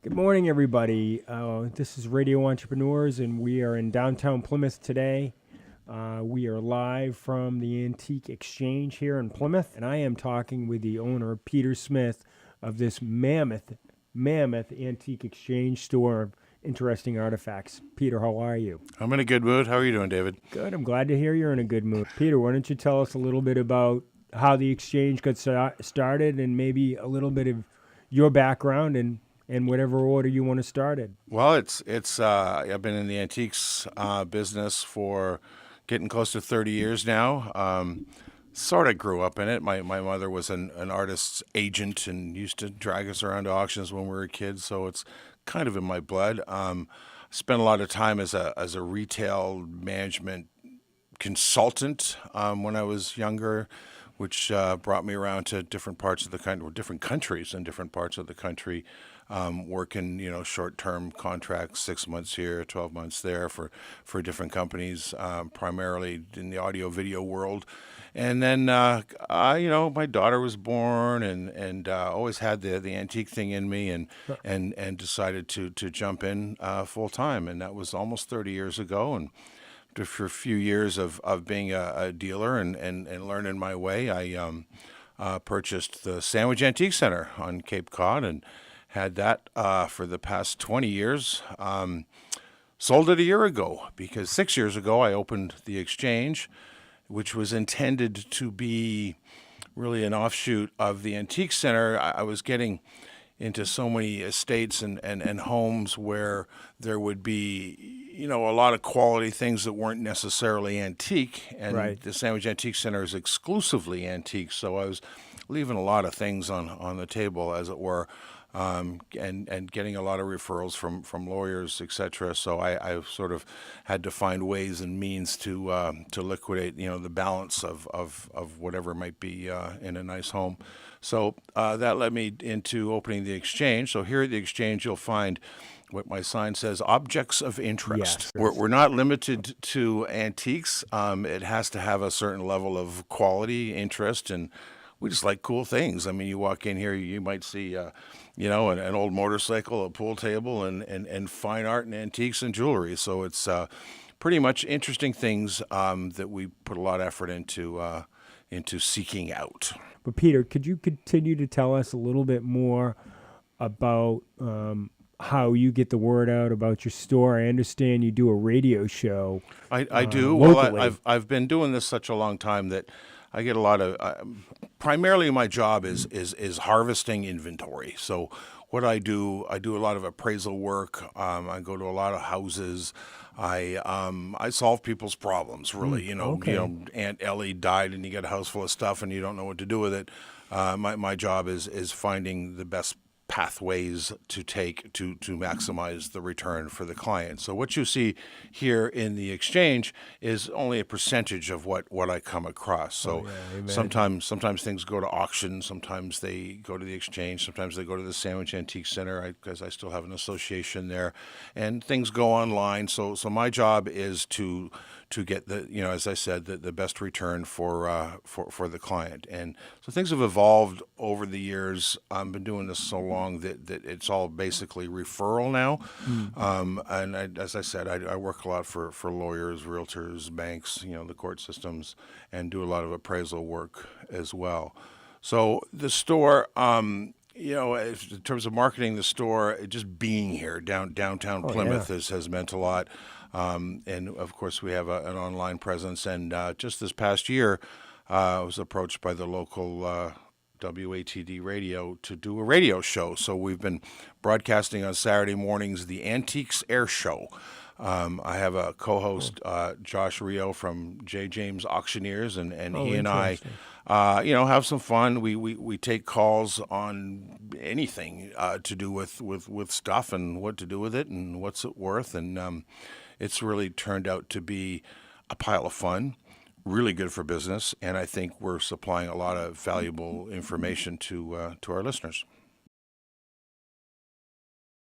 Good morning, everybody. This is Radio Entrepreneurs, and we are in downtown Plymouth today. We are live from the Antique Exchange here in Plymouth, and I am talking with the owner, Peter Smith, of this mammoth Antique Exchange store of interesting artifacts. Peter, how are you? I'm in a good mood. How are you doing, David? Good. I'm glad to hear you're in a good mood. Peter, why don't you tell us a little bit about how the exchange got started and maybe a little bit of your background and whatever order you want to start in. Well, I've been in the antiques business for getting close to 30 years now. Sort of grew up in it. My mother was an artist's agent and used to drag us around to auctions when we were kids, so it's kind of in my blood. Spent a lot of time as a retail management consultant when I was younger, which brought me around to different parts of the country, different countries in different parts of the country, working, short-term contracts, 6 months here, 12 months there for different companies, primarily in the audio-video world. And then, my daughter was born, and always had the antique thing in me, and decided to jump in full time, and that was almost 30 years ago. And for a few years of being a dealer and learning my way, I purchased the Sandwich Antique Center on Cape Cod and had that for the past 20 years. Sold it a year ago because 6 years ago I opened the Exchange, which was intended to be really an offshoot of the Antique Center. I was getting into so many estates and homes where there would be, a lot of quality things that weren't necessarily antique. And Right. the Sandwich Antique Center is exclusively antique. So I was leaving a lot of things on the table, as it were, and getting a lot of referrals from lawyers, etc. So I sort of had to find ways and means to liquidate, the balance of whatever might be in a nice home. So that led me into opening the Exchange. So here at the Exchange, you'll find what my sign says, objects of interest. Yes. We're not limited to antiques. It has to have a certain level of quality, interest, and we just like cool things. I mean, you walk in here, you might see, an old motorcycle, a pool table, and fine art and antiques and jewelry. So it's pretty much interesting things that we put a lot of effort into seeking out. But Peter, could you continue to tell us a little bit more about how you get the word out about your store? I understand you do a radio show. I do. Locally. Well, I've been doing this such a long time that I get a lot of. Primarily, my job is harvesting inventory. So what I do a lot of appraisal work. I go to a lot of houses. I solve people's problems. Really, okay. Aunt Ellie died, and you got a house full of stuff, and you don't know what to do with it. My job is finding the best pathways to take to maximize the return for the client. So what you see here in the Exchange is only a percentage of what I come across. So sometimes things go to auction, sometimes they go to the Exchange, sometimes they go to the Sandwich Antique Center because I still have an association there, and things go online. So my job is to get as I said, the best return for the client. And so things have evolved over the years. I've been doing this so long that it's all basically referral now. As I said, I work a lot for lawyers, realtors, banks, the court systems, and do a lot of appraisal work as well. So the store, in terms of marketing the store, just being here downtown Plymouth has meant a lot. And of course, we have an online presence. And just this past year, I was approached by the local WATD radio to do a radio show. So we've been broadcasting on Saturday mornings the Antiques Air Show. I have a co-host, Josh Rio from J. James Auctioneers, and he and I, have some fun. We take calls on anything to do with stuff and what to do with it and what's it worth. And it's really turned out to be a pile of fun, really good for business, and I think we're supplying a lot of valuable information to our listeners.